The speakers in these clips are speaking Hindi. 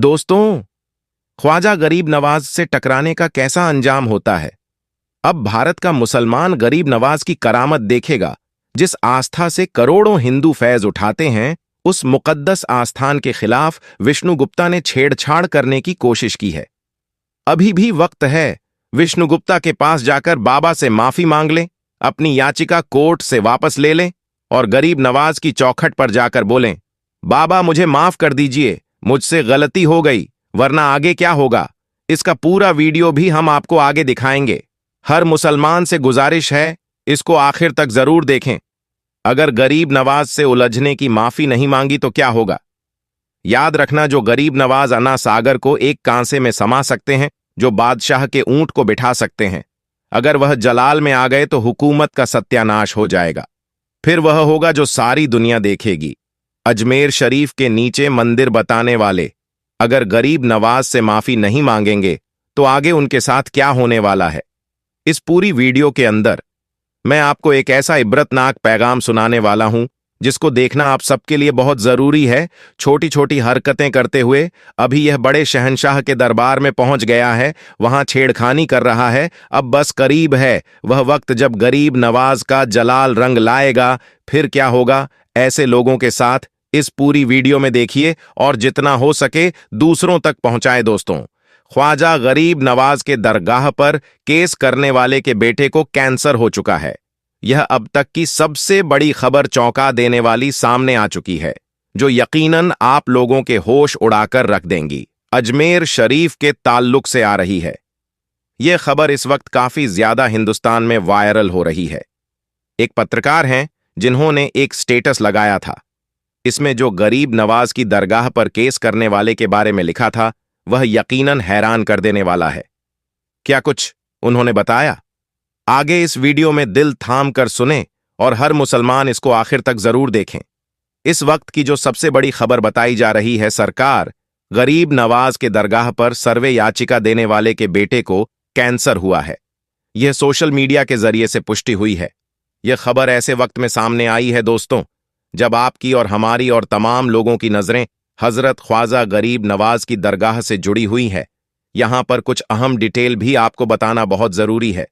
दोस्तों, ख्वाजा गरीब नवाज से टकराने का कैसा अंजाम होता है। अब भारत का मुसलमान गरीब नवाज की करामत देखेगा। जिस आस्था से करोड़ों हिंदू फैज उठाते हैं, उस मुकद्दस आस्थान के खिलाफ विष्णु गुप्ता ने छेड़छाड़ करने की कोशिश की है। अभी भी वक्त है, विष्णु गुप्ता के पास जाकर बाबा से माफी मांग लें, अपनी याचिका कोर्ट से वापस ले लें और गरीब नवाज की चौखट पर जाकर बोलें, बाबा मुझे माफ कर दीजिए, मुझसे गलती हो गई, वरना आगे क्या होगा, इसका पूरा वीडियो भी हम आपको आगे दिखाएंगे। हर मुसलमान से गुजारिश है, इसको आखिर तक जरूर देखें। अगर गरीब नवाज से उलझने की माफी नहीं मांगी तो क्या होगा। याद रखना, जो गरीब नवाज अन्ना सागर को एक कांसे में समा सकते हैं, जो बादशाह के ऊंट को बिठा सकते हैं, अगर वह जलाल में आ गए तो हुकूमत का सत्यानाश हो जाएगा। फिर वह होगा जो सारी दुनिया देखेगी। अजमेर शरीफ के नीचे मंदिर बताने वाले अगर गरीब नवाज से माफी नहीं मांगेंगे तो आगे उनके साथ क्या होने वाला है। इस पूरी वीडियो के अंदर मैं आपको एक ऐसा इबरतनाक पैगाम सुनाने वाला हूं जिसको देखना आप सबके लिए बहुत जरूरी है। छोटी छोटी हरकतें करते हुए अभी यह बड़े शहंशाह के दरबार में पहुंच गया है, वहां छेड़खानी कर रहा है। अब बस करीब है वह वक्त जब गरीब नवाज का जलाल रंग लाएगा। फिर क्या होगा ऐसे लोगों के साथ, इस पूरी वीडियो में देखिए और जितना हो सके दूसरों तक पहुंचाएं। दोस्तों, ख्वाजा गरीब नवाज के दरगाह पर केस करने वाले के बेटे को कैंसर हो चुका है। यह अब तक की सबसे बड़ी खबर चौंका देने वाली सामने आ चुकी है, जो यकीनन आप लोगों के होश उड़ाकर रख देंगी। अजमेर शरीफ के ताल्लुक से आ रही है। यह खबर इस वक्त काफी ज्यादा हिंदुस्तान में वायरल हो रही है। एक पत्रकार हैं जिन्होंने एक स्टेटस लगाया था। इसमें जो गरीब नवाज की दरगाह पर केस करने वाले के बारे में लिखा था वह यकीनन हैरान कर देने वाला है। क्या कुछ उन्होंने बताया, आगे इस वीडियो में दिल थाम कर सुने और हर मुसलमान इसको आखिर तक जरूर देखें। इस वक्त की जो सबसे बड़ी खबर बताई जा रही है, सरकार गरीब नवाज के दरगाह पर सर्वे याचिका देने वाले के बेटे को कैंसर हुआ है। यह सोशल मीडिया के जरिए से पुष्टि हुई है। यह खबर ऐसे वक्त में सामने आई है दोस्तों, जब आपकी और हमारी और तमाम लोगों की नजरें हजरत ख्वाजा गरीब नवाज की दरगाह से जुड़ी हुई है। यहां पर कुछ अहम डिटेल भी आपको बताना बहुत जरूरी है।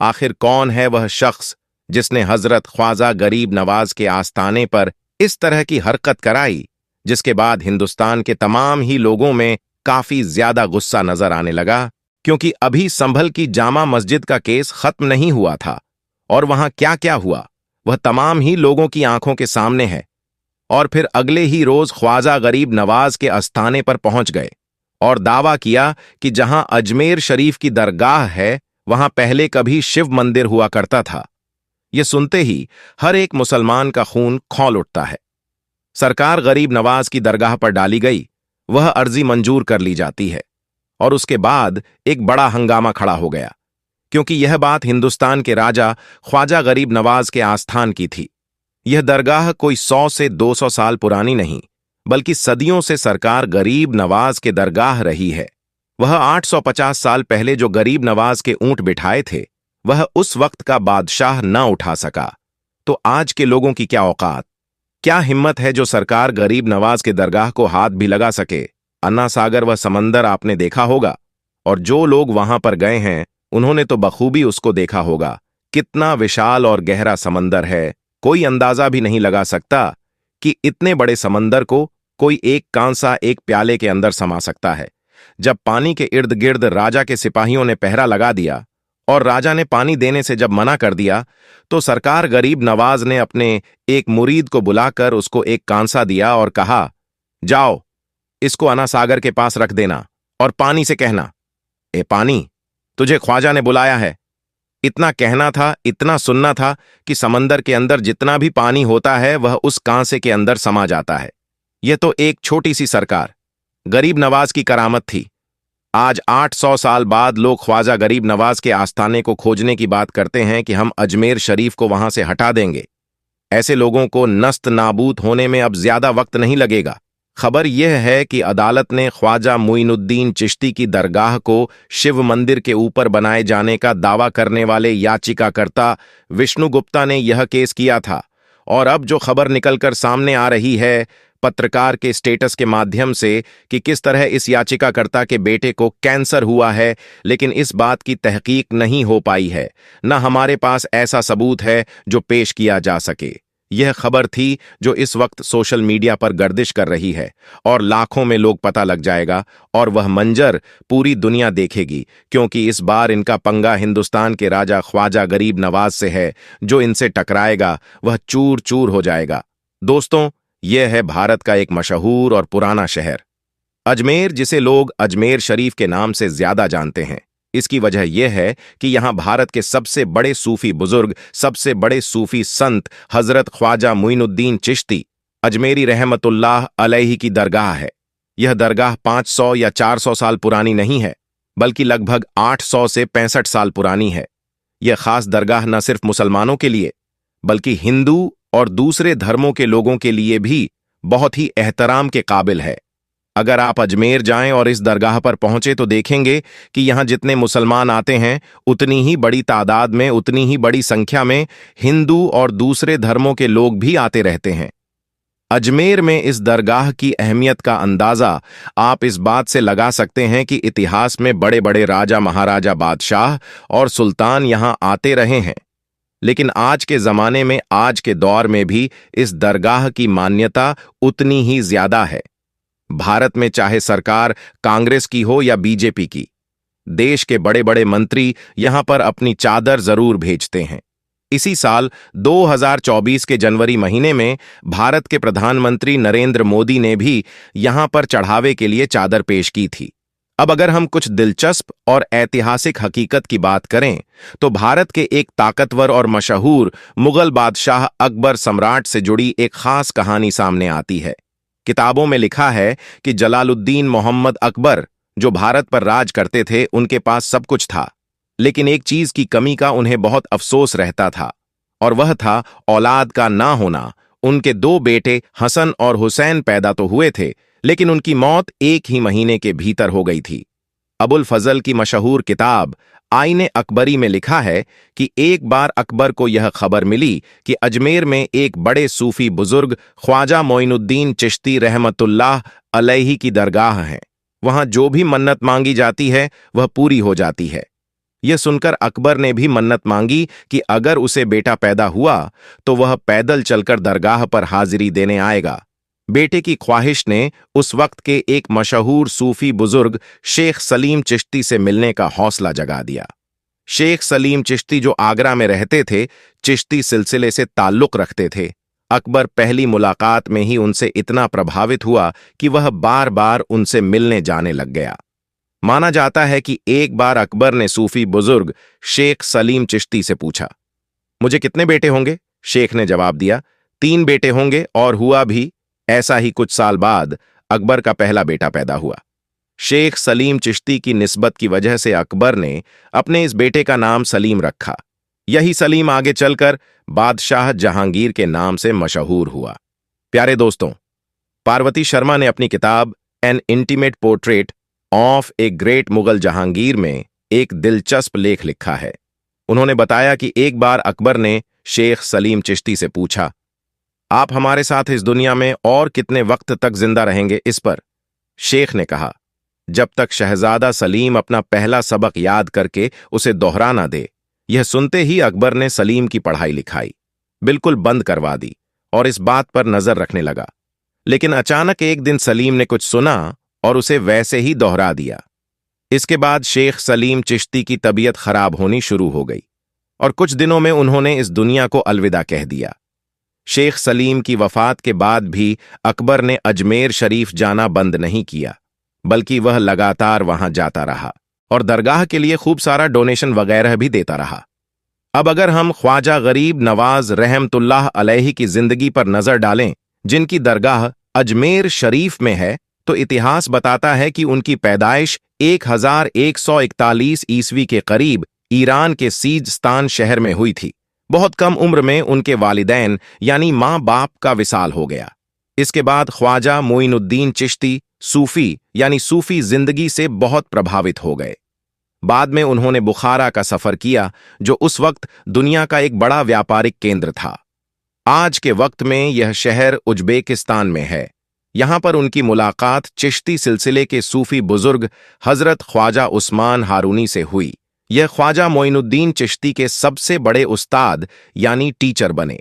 आखिर कौन है वह शख्स जिसने हजरत ख्वाजा गरीब नवाज के आस्थाने पर इस तरह की हरकत कराई, जिसके बाद हिंदुस्तान के तमाम ही लोगों में काफी ज्यादा गुस्सा नजर आने लगा, क्योंकि अभी संभल की जामा मस्जिद का केस खत्म नहीं हुआ था और वहां क्या क्या हुआ वह तमाम ही लोगों की आंखों के सामने है। और फिर अगले ही रोज ख्वाजा गरीब नवाज के आस्थाने पर पहुंच गए और दावा किया कि जहां अजमेर शरीफ की दरगाह है वहां पहले कभी शिव मंदिर हुआ करता था। यह सुनते ही हर एक मुसलमान का खून खौल उठता है। सरकार गरीब नवाज की दरगाह पर डाली गई, वह अर्जी मंजूर कर ली जाती है और उसके बाद एक बड़ा हंगामा खड़ा हो गया, क्योंकि यह बात हिंदुस्तान के राजा ख्वाजा गरीब नवाज के आस्थान की थी। यह दरगाह कोई 100 से 200 साल पुरानी नहीं, बल्कि सदियों से सरकार गरीब नवाज के दरगाह रही है। वह 850 साल पहले जो गरीब नवाज के ऊंट बिठाए थे, वह उस वक्त का बादशाह न उठा सका, तो आज के लोगों की क्या औकात, क्या हिम्मत है जो सरकार गरीब नवाज के दरगाह को हाथ भी लगा सके। अन्ना सागर वह समंदर आपने देखा होगा, और जो लोग वहां पर गए हैं उन्होंने तो बखूबी उसको देखा होगा। कितना विशाल और गहरा समंदर है, कोई अंदाजा भी नहीं लगा सकता कि इतने बड़े समंदर को कोई एक कांसा एक प्याले के अंदर समा सकता है। जब पानी के इर्द गिर्द राजा के सिपाहियों ने पहरा लगा दिया और राजा ने पानी देने से जब मना कर दिया, तो सरकार गरीब नवाज ने अपने एक मुरीद को बुलाकर उसको एक कांसा दिया और कहा, जाओ इसको अन्ना सागर के पास रख देना और पानी से कहना, ए पानी, तुझे ख्वाजा ने बुलाया है। इतना कहना था, इतना सुनना था कि समंदर के अंदर जितना भी पानी होता है वह उस कांसे के अंदर समा जाता है। यह तो एक छोटी सी सरकार गरीब नवाज की करामत थी। आज 800 साल बाद लोग ख्वाजा गरीब नवाज के आस्थाने को खोजने की बात करते हैं कि हम अजमेर शरीफ को वहां से हटा देंगे। ऐसे लोगों को नस्त नाबूद होने में अब ज्यादा वक्त नहीं लगेगा। खबर यह है कि अदालत ने ख्वाजा मुइनुद्दीन चिश्ती की दरगाह को शिव मंदिर के ऊपर बनाए जाने का दावा करने वाले याचिकाकर्ता विष्णु गुप्ता ने यह केस किया था। और अब जो खबर निकलकर सामने आ रही है, पत्रकार के स्टेटस के माध्यम से कि किस तरह इस याचिकाकर्ता के बेटे को कैंसर हुआ है, लेकिन इस बात की तहकीक नहीं हो पाई है। न हमारे पास ऐसा सबूत है जो पेश किया जा सके। यह खबर थी जो इस वक्त सोशल मीडिया पर गर्दिश कर रही है और लाखों में लोग पता लग जाएगा और वह मंजर पूरी दुनिया देखेगी, क्योंकि इस बार इनका पंगा हिंदुस्तान के राजा ख्वाजा गरीब नवाज से है। जो इनसे टकराएगा वह चूर चूर हो जाएगा। दोस्तों, यह है भारत का एक मशहूर और पुराना शहर अजमेर, जिसे लोग अजमेर शरीफ के नाम से ज्यादा जानते हैं। इसकी वजह यह है कि यहां भारत के सबसे बड़े सूफी बुजुर्ग, सबसे बड़े सूफी संत हजरत ख्वाजा मुइनुद्दीन चिश्ती अजमेरी रहमतुल्लाह अलैहि की दरगाह है। यह दरगाह 500 या 400 साल पुरानी नहीं है, बल्कि लगभग 800 से 65 साल पुरानी है। यह खास दरगाह न सिर्फ मुसलमानों के लिए, बल्कि हिंदू और दूसरे धर्मों के लोगों के लिए भी बहुत ही एहतराम के काबिल है। अगर आप अजमेर जाएं और इस दरगाह पर पहुंचे तो देखेंगे कि यहां जितने मुसलमान आते हैं, उतनी ही बड़ी तादाद में, उतनी ही बड़ी संख्या में हिंदू और दूसरे धर्मों के लोग भी आते रहते हैं। अजमेर में इस दरगाह की अहमियत का अंदाजा आप इस बात से लगा सकते हैं कि इतिहास में बड़े बड़े राजा, महाराजा, बादशाह और सुल्तान यहां आते रहे हैं। लेकिन आज के जमाने में, आज के दौर में भी इस दरगाह की मान्यता उतनी ही ज्यादा है। भारत में चाहे सरकार कांग्रेस की हो या बीजेपी की, देश के बड़े बड़े मंत्री यहां पर अपनी चादर जरूर भेजते हैं। इसी साल 2024 के जनवरी महीने में भारत के प्रधानमंत्री नरेंद्र मोदी ने भी यहां पर चढ़ावे के लिए चादर पेश की थी। अब अगर हम कुछ दिलचस्प और ऐतिहासिक हकीकत की बात करें तो भारत के एक ताकतवर और मशहूर मुगल बादशाह अकबर सम्राट से जुड़ी एक खास कहानी सामने आती है। किताबों में लिखा है कि जलालुद्दीन मोहम्मद अकबर जो भारत पर राज करते थे, उनके पास सब कुछ था, लेकिन एक चीज की कमी का उन्हें बहुत अफसोस रहता था, और वह था औलाद का ना होना। उनके 2 बेटे हसन और हुसैन पैदा तो हुए थे, लेकिन उनकी मौत 1 ही महीने के भीतर हो गई थी। अबुल फजल की मशहूर किताब आईने अकबरी में लिखा है कि एक बार अकबर को यह खबर मिली कि अजमेर में एक बड़े सूफी बुजुर्ग ख्वाजा मोइनुद्दीन चिश्ती रहमतुल्लाह अलैहि की दरगाह है। वहां जो भी मन्नत मांगी जाती है वह पूरी हो जाती है। यह सुनकर अकबर ने भी मन्नत मांगी कि अगर उसे बेटा पैदा हुआ तो वह पैदल चलकर दरगाह पर हाजिरी देने आएगा। बेटे की ख्वाहिश ने उस वक्त के एक मशहूर सूफी बुजुर्ग शेख सलीम चिश्ती से मिलने का हौसला जगा दिया। शेख सलीम चिश्ती जो आगरा में रहते थे, चिश्ती सिलसिले से ताल्लुक रखते थे। अकबर पहली मुलाकात में ही उनसे इतना प्रभावित हुआ कि वह बार बार उनसे मिलने जाने लग गया। माना जाता है कि एक बार अकबर ने सूफी बुजुर्ग शेख सलीम चिश्ती से पूछा, मुझे कितने बेटे होंगे? शेख ने जवाब दिया, 3 बेटे होंगे। और हुआ भी ऐसा ही। कुछ साल बाद अकबर का पहला बेटा पैदा हुआ। शेख सलीम चिश्ती की निस्बत की वजह से अकबर ने अपने इस बेटे का नाम सलीम रखा। यही सलीम आगे चलकर बादशाह जहांगीर के नाम से मशहूर हुआ। प्यारे दोस्तों, पार्वती शर्मा ने अपनी किताब N intimate portrait of a great Mughal Jahangir में एक दिलचस्प लेख लिखा है। उन्होंने बताया कि एक बार अकबर ने शेख सलीम चिश्ती से पूछा, आप हमारे साथ इस दुनिया में और कितने वक्त तक जिंदा रहेंगे? इस पर शेख ने कहा, जब तक शहजादा सलीम अपना पहला सबक याद करके उसे दोहरा ना दे। यह सुनते ही अकबर ने सलीम की पढ़ाई लिखाई बिल्कुल बंद करवा दी और इस बात पर नजर रखने लगा। लेकिन अचानक एक दिन सलीम ने कुछ सुना और उसे वैसे ही दोहरा दिया। इसके बाद शेख सलीम चिश्ती की तबीयत खराब होनी शुरू हो गई और कुछ दिनों में उन्होंने इस दुनिया को अलविदा कह दिया। शेख सलीम की वफात के बाद भी अकबर ने अजमेर शरीफ जाना बंद नहीं किया, बल्कि वह लगातार वहां जाता रहा और दरगाह के लिए खूब सारा डोनेशन वगैरह भी देता रहा। अब अगर हम ख्वाजा गरीब नवाज रहमतुल्लाह अलैहि की जिंदगी पर नजर डालें, जिनकी दरगाह अजमेर शरीफ में है, तो इतिहास बताता है कि उनकी पैदाइश 1141 ईस्वी के करीब ईरान के सीजस्तान शहर में हुई थी। बहुत कम उम्र में उनके वालिदैन यानी मां बाप का विसाल हो गया। इसके बाद ख्वाजा मोइनुद्दीन चिश्ती सूफी यानी सूफी जिंदगी से बहुत प्रभावित हो गए। बाद में उन्होंने बुखारा का सफर किया, जो उस वक्त दुनिया का एक बड़ा व्यापारिक केंद्र था। आज के वक्त में यह शहर उज्बेकिस्तान में है। यहां पर उनकी मुलाकात चिश्ती सिलसिले के सूफी बुजुर्ग हजरत ख्वाजा उस्मान हारूनी से हुई। यह ख्वाजा मोइनुद्दीन चिश्ती के सबसे बड़े उस्ताद यानी टीचर बने।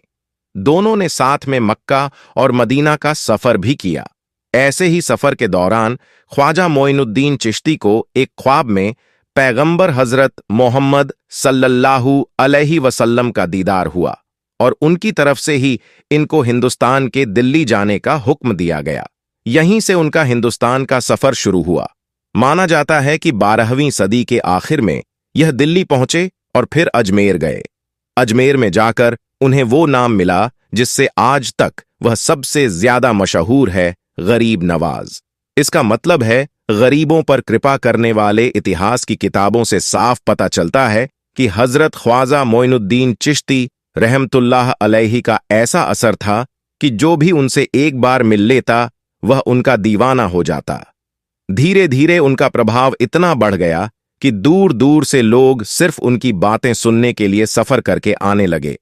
दोनों ने साथ में मक्का और मदीना का सफर भी किया। ऐसे ही सफर के दौरान ख्वाजा मोइनुद्दीन चिश्ती को एक ख्वाब में पैगंबर हजरत मोहम्मद सल्लल्लाहु अलैहि वसल्लम का दीदार हुआ और उनकी तरफ से ही इनको हिंदुस्तान के दिल्ली जाने का हुक्म दिया गया। यहीं से उनका हिंदुस्तान का सफर शुरू हुआ। माना जाता है कि 12वीं सदी के आखिर में यह दिल्ली पहुंचे और फिर अजमेर गए। अजमेर में जाकर उन्हें वो नाम मिला जिससे आज तक वह सबसे ज्यादा मशहूर है, गरीब नवाज। इसका मतलब है गरीबों पर कृपा करने वाले। इतिहास की किताबों से साफ पता चलता है कि हजरत ख्वाजा मोइनुद्दीन चिश्ती रहमतुल्लाह अलैहि का ऐसा असर था कि जो भी उनसे एक बार मिल लेता वह उनका दीवाना हो जाता। धीरे धीरे उनका प्रभाव इतना बढ़ गया कि दूर दूर से लोग सिर्फ उनकी बातें सुनने के लिए सफर करके आने लगे।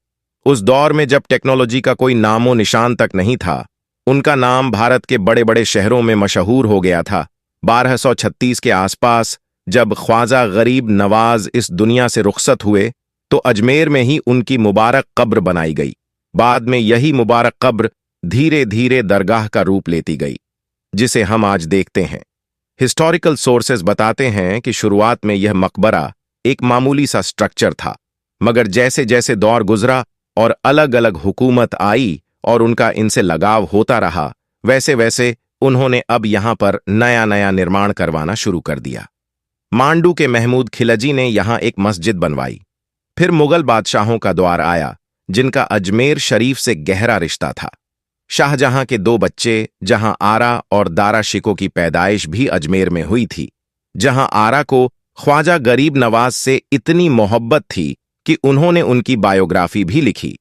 उस दौर में जब टेक्नोलॉजी का कोई नामो निशान तक नहीं था, उनका नाम भारत के बड़े बड़े शहरों में मशहूर हो गया था। 1236 के आसपास जब ख्वाजा गरीब नवाज इस दुनिया से रुखसत हुए तो अजमेर में ही उनकी मुबारक कब्र बनाई गई। बाद में यही मुबारक कब्र धीरे धीरे दरगाह का रूप लेती गई, जिसे हम आज देखते हैं। हिस्टोरिकल सोर्सेज बताते हैं कि शुरुआत में यह मकबरा एक मामूली सा स्ट्रक्चर था, मगर जैसे जैसे दौर गुजरा और अलग अलग हुकूमत आई और उनका इनसे लगाव होता रहा, वैसे वैसे उन्होंने अब यहां पर नया नया निर्माण करवाना शुरू कर दिया। मांडू के महमूद खिलजी ने यहां एक मस्जिद बनवाई। फिर मुगल बादशाहों का दौर आया, जिनका अजमेर शरीफ से गहरा रिश्ता था। शाहजहां के 2 बच्चे जहां आरा और दारा शिको की पैदाइश भी अजमेर में हुई थी। जहां आरा को ख्वाजा गरीब नवाज से इतनी मोहब्बत थी कि उन्होंने उनकी बायोग्राफी भी लिखी।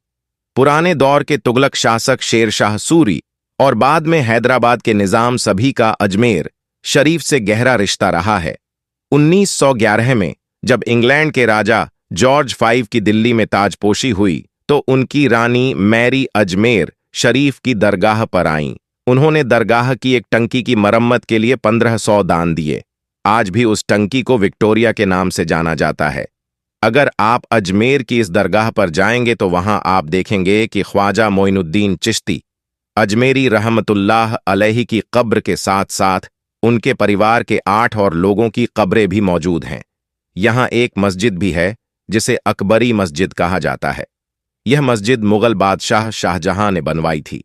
पुराने दौर के तुगलक शासक शेर शाह सूरी और बाद में हैदराबाद के निजाम सभी का अजमेर शरीफ से गहरा रिश्ता रहा है। 1911 में जब इंग्लैंड के राजा जॉर्ज V की दिल्ली में ताजपोशी हुई तो उनकी रानी मैरी अजमेर शरीफ की दरगाह पर आईं। उन्होंने दरगाह की एक टंकी की मरम्मत के लिए 1500 दान दिए। आज भी उस टंकी को विक्टोरिया के नाम से जाना जाता है। अगर आप अजमेर की इस दरगाह पर जाएंगे तो वहां आप देखेंगे कि ख्वाजा मोइनुद्दीन चिश्ती अजमेरी रहमतुल्लाह अलैहि की कब्र के साथ साथ उनके परिवार के 8 और लोगों की कब्रें भी मौजूद हैं। यहां एक मस्जिद भी है जिसे अकबरी मस्जिद कहा जाता है। यह मस्जिद मुगल बादशाह शाहजहां ने बनवाई थी।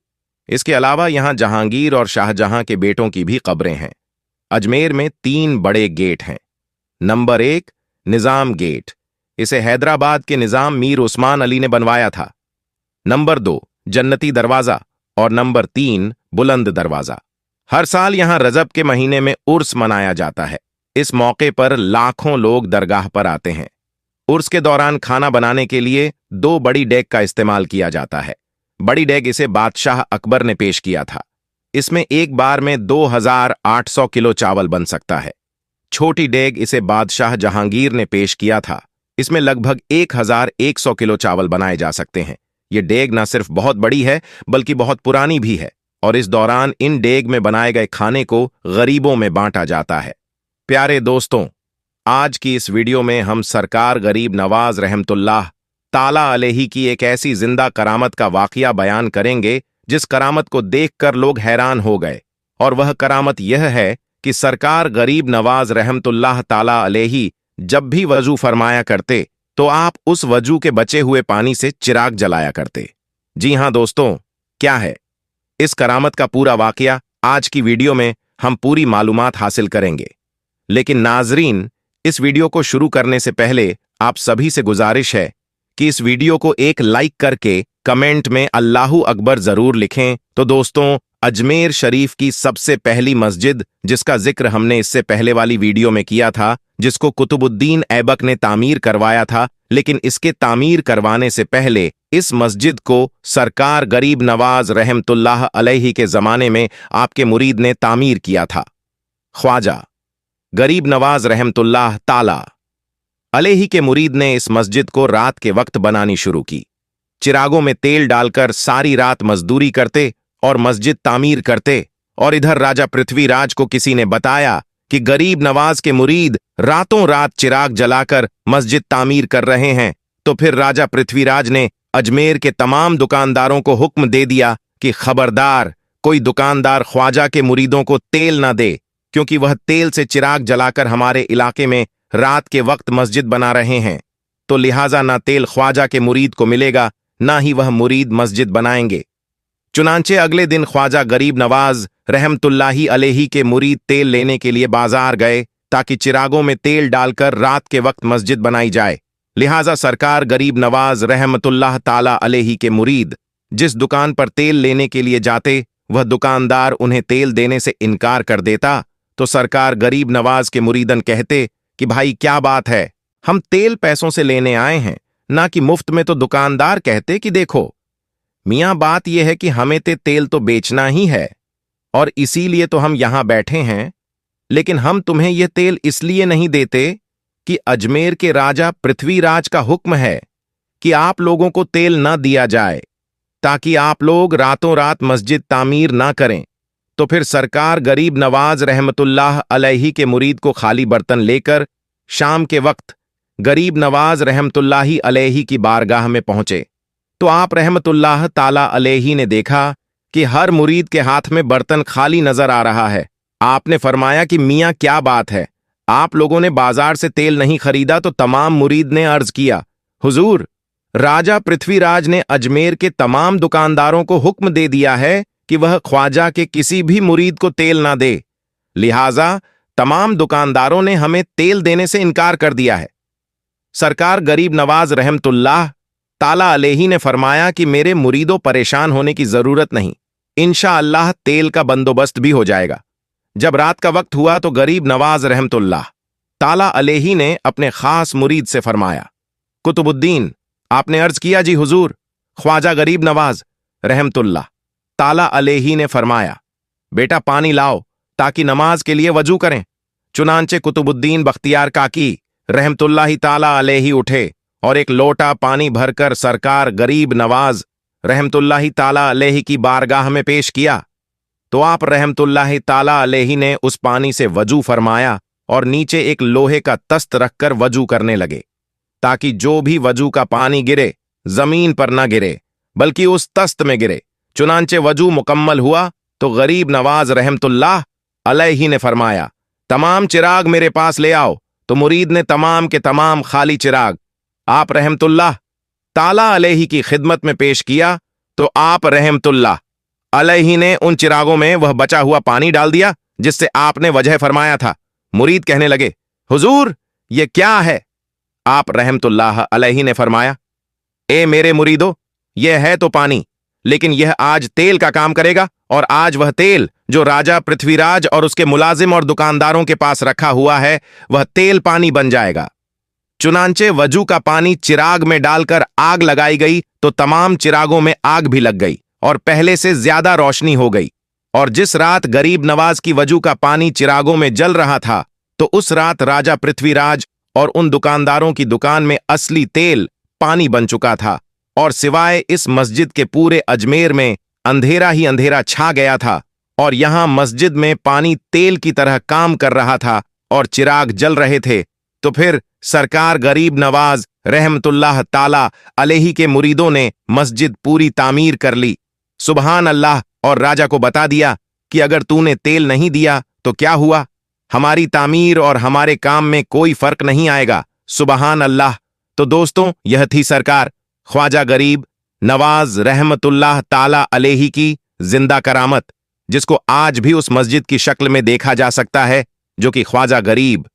इसके अलावा यहां जहांगीर और शाहजहां के बेटों की भी कब्रें हैं। अजमेर में 3 बड़े गेट हैं। नंबर 1 निजाम गेट, इसे हैदराबाद के निजाम मीर उस्मान अली ने बनवाया था। नंबर 2 जन्नती दरवाजा और नंबर 3 बुलंद दरवाजा। हर साल यहां रजब के महीने में उर्स मनाया जाता है। इस मौके पर लाखों लोग दरगाह पर आते हैं। उर्स के दौरान खाना बनाने के लिए 2 बड़ी डेग का इस्तेमाल किया जाता है। बड़ी डेग इसे बादशाह अकबर ने पेश किया था। इसमें एक बार में 2800 किलो चावल बन सकता है। छोटी डेग इसे बादशाह जहांगीर ने पेश किया था। इसमें लगभग 1100 किलो चावल बनाए जा सकते हैं। ये डेग न सिर्फ बहुत बड़ी है बल्कि बहुत पुरानी भी है और इस दौरान इन डेग में बनाए गए खाने को गरीबों में बांटा जाता है। प्यारे दोस्तों, आज की इस वीडियो में हम सरकार गरीब नवाज रहमतुल्लाह ताला अलैहि की एक ऐसी जिंदा करामत का वाकया बयान करेंगे जिस करामत को देखकर लोग हैरान हो गए। और वह करामत यह है कि सरकार गरीब नवाज रहमतुल्लाह ताला अलैहि जब भी वजू फरमाया करते तो आप उस वजू के बचे हुए पानी से चिराग जलाया करते। जी हां दोस्तों, क्या है इस करामत का पूरा वाकया? आज की वीडियो में हम पूरी मालूमात हासिल करेंगे। लेकिन नाजरीन, इस वीडियो को शुरू करने से पहले आप सभी से गुजारिश है कि इस वीडियो को एक लाइक करके कमेंट में अल्लाहू अकबर जरूर लिखें। तो दोस्तों, अजमेर शरीफ की सबसे पहली मस्जिद, जिसका जिक्र हमने इससे पहले वाली वीडियो में किया था, जिसको कुतुबुद्दीन ऐबक ने तामीर करवाया था, लेकिन इसके तामीर करवाने से पहले इस मस्जिद को सरकार गरीब नवाज रहमतुल्लाह अलैहि के जमाने में आपके मुरीद ने तामीर किया था। ख्वाजा गरीब नवाज रहमतुल्लाह ताला अलैहि के मुरीद ने इस मस्जिद को रात के वक्त बनानी शुरू की। चिरागों में तेल डालकर सारी रात मजदूरी करते और मस्जिद तामीर करते और इधर राजा पृथ्वीराज को किसी ने बताया कि गरीब नवाज के मुरीद रातों रात चिराग जलाकर मस्जिद तामीर कर रहे हैं। तो फिर राजा पृथ्वीराज ने अजमेर के तमाम दुकानदारों को हुक्म दे दिया कि खबरदार, कोई दुकानदार ख्वाजा के मुरीदों को तेल ना दे, क्योंकि वह तेल से चिराग जलाकर हमारे इलाके में रात के वक्त मस्जिद बना रहे हैं। तो लिहाजा ना तेल ख्वाजा के मुरीद को मिलेगा, ना ही वह मुरीद मस्जिद बनाएंगे। चुनांचे अगले दिन ख्वाजा गरीब नवाज रहमतुल्लाही अलैही के मुरीद तेल लेने के लिए बाजार गए, ताकि चिरागों में तेल डालकर रात के वक्त मस्जिद बनाई जाए। लिहाजा सरकार गरीब नवाज रहमतुल्लाह ताला अलैही के मुरीद जिस दुकान पर तेल लेने के लिए जाते, वह दुकानदार उन्हें तेल देने से इनकार कर देता। तो सरकार गरीब नवाज के मुरीदन कहते कि भाई क्या बात है, हम तेल पैसों से लेने आए हैं, ना कि मुफ्त में। तो दुकानदार कहते कि देखो मियां, बात यह है कि हमें तेल तो बेचना ही है और इसीलिए तो हम यहां बैठे हैं, लेकिन हम तुम्हें यह तेल इसलिए नहीं देते कि अजमेर के राजा पृथ्वीराज का हुक्म है कि आप लोगों को तेल न दिया जाए, ताकि आप लोग रातों रात मस्जिद तामीर ना करें। तो फिर सरकार गरीब नवाज रहमतुल्लाह अलैही के मुरीद को खाली बर्तन लेकर शाम के वक्त गरीब नवाज रहमतुल्लाही अलैही की बारगाह में पहुंचे। तो आप रहमतुल्लाह ताला अलैही ने देखा कि हर मुरीद के हाथ में बर्तन खाली नजर आ रहा है। आपने फरमाया कि मियां क्या बात है, आप लोगों ने बाजार से तेल नहीं खरीदा? तो तमाम मुरीद ने अर्ज किया, हुजूर, राजा पृथ्वीराज ने अजमेर के तमाम दुकानदारों को हुक्म दे दिया है कि वह ख्वाजा के किसी भी मुरीद को तेल ना दे, लिहाजा तमाम दुकानदारों ने हमें तेल देने से इनकार कर दिया है। सरकार गरीब नवाज रहमतुल्लाह ताला अलैही ने फरमाया कि मेरे मुरीदों, परेशान होने की जरूरत नहीं, इंशाअल्लाह तेल का बंदोबस्त भी हो जाएगा। जब रात का वक्त हुआ तो गरीब नवाज रहमतुल्लाह ताला अलैही ने अपने खास मुरीद से फरमाया, कुतुबुद्दीन, आपने अर्ज किया, जी हुजूर। ख्वाजा गरीब नवाज रहमतुल्लाह ताला अलैही ने फरमाया, बेटा पानी लाओ ताकि नमाज के लिए वजू करें। चुनांचे कुतुबुद्दीन बख्तियार काकी रहमतुल्लाही ताला अलैही उठे और एक लोटा पानी भरकर सरकार गरीब नवाज रहमतुल्लाही ताला अलैही की बारगाह में पेश किया। तो आप रहमतुल्लाही ताला अलैही ने उस पानी से वजू फरमाया और नीचे एक लोहे का तस्त रखकर वजू करने लगे, ताकि जो भी वजू का पानी गिरे जमीन पर न गिरे बल्कि उस तस्त में गिरे। चुनांचे वजू मुकम्मल हुआ तो गरीब नवाज रहमतुल्लाह अलैही ने फरमाया, तमाम चिराग मेरे पास ले आओ। तो मुरीद ने तमाम के तमाम खाली चिराग आप रहमतुल्लाह ताला अलैही की खिदमत में पेश किया। तो आप रहमतुल्लाह अलैही ने उन चिरागों में वह बचा हुआ पानी डाल दिया जिससे आपने वजह फरमाया था। मुरीद कहने लगे, हुजूर, ये क्या है? आप रहमतुल्लाह अलैही ने फरमाया, ए मेरे मुरीदो, यह है तो पानी, लेकिन यह आज तेल का काम करेगा, और आज वह तेल जो राजा पृथ्वीराज और उसके मुलाजिम और दुकानदारों के पास रखा हुआ है, वह तेल पानी बन जाएगा। चुनांचे वजू का पानी चिराग में डालकर आग लगाई गई तो तमाम चिरागों में आग भी लग गई और पहले से ज्यादा रोशनी हो गई। और जिस रात गरीब नवाज की वजू का पानी चिरागों में जल रहा था, तो उस रात राजा पृथ्वीराज और उन दुकानदारों की दुकान में असली तेल पानी बन चुका था, और सिवाय इस मस्जिद के पूरे अजमेर में अंधेरा ही अंधेरा छा गया था, और यहां मस्जिद में पानी तेल की तरह काम कर रहा था और चिराग जल रहे थे। तो फिर सरकार गरीब नवाज रहमतुल्लाह ताला अलैही के मुरीदों ने मस्जिद पूरी तामीर कर ली। सुबहान अल्लाह, और राजा को बता दिया कि अगर तूने तेल नहीं दिया तो क्या हुआ, हमारी तामीर और हमारे काम में कोई फर्क नहीं आएगा। सुबहान अल्लाह। तो दोस्तों, यह थी सरकार ख्वाजा गरीब नवाज रहमतुल्लाह ताला अलैही की जिंदा करामत, जिसको आज भी उस मस्जिद की शक्ल में देखा जा सकता है जो कि ख्वाजा गरीब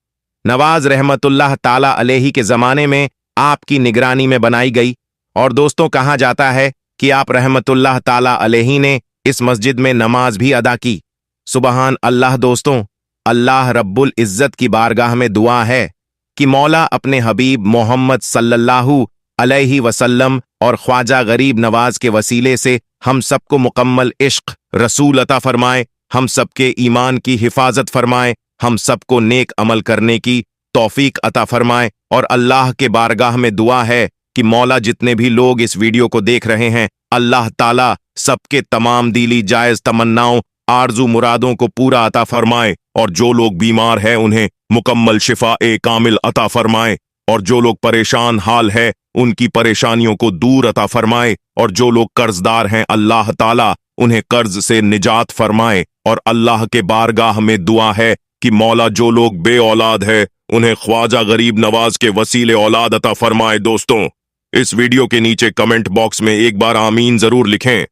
नवाज रहमतुल्लाह ताला अलैही के जमाने में आपकी निगरानी में बनाई गई। और दोस्तों, कहा जाता है कि आप रहमतुल्लाह ताला अलैही ने इस मस्जिद में नमाज भी अदा की। सुबहान अल्लाह। दोस्तों, अल्लाह रब्बुल इज्जत की बारगाह में दुआ है कि मौला अपने हबीब मोहम्मद सल्लल्लाहु अलैहि वसल्लम और ख्वाजा गरीब नवाज के वसीले से हम सबको मुकम्मल इश्क रसूल अता फरमाए, हम सबके ईमान की हिफाजत फरमाए, हम सबको नेक अमल करने की तौफीक अता फरमाए। और अल्लाह के बारगाह में दुआ है कि मौला जितने भी लोग इस वीडियो को देख रहे हैं, अल्लाह ताला सबके तमाम दिली जायज तमन्नाओं, आरजू मुरादों को पूरा अता फरमाए, और जो लोग बीमार हैं उन्हें मुकम्मल शिफा ए कामिल अता फरमाए, और जो लोग परेशान हाल है उनकी परेशानियों को दूर अता फरमाए, और जो लोग कर्जदार हैं अल्लाह ताला उन्हें कर्ज से निजात फरमाए। और अल्लाह के बारगाह में दुआ है कि मौला जो लोग बे औलाद है उन्हें ख्वाजा गरीब नवाज के वसीले औलाद अता फरमाए। दोस्तों, इस वीडियो के नीचे कमेंट बॉक्स में एक बार आमीन जरूर लिखें।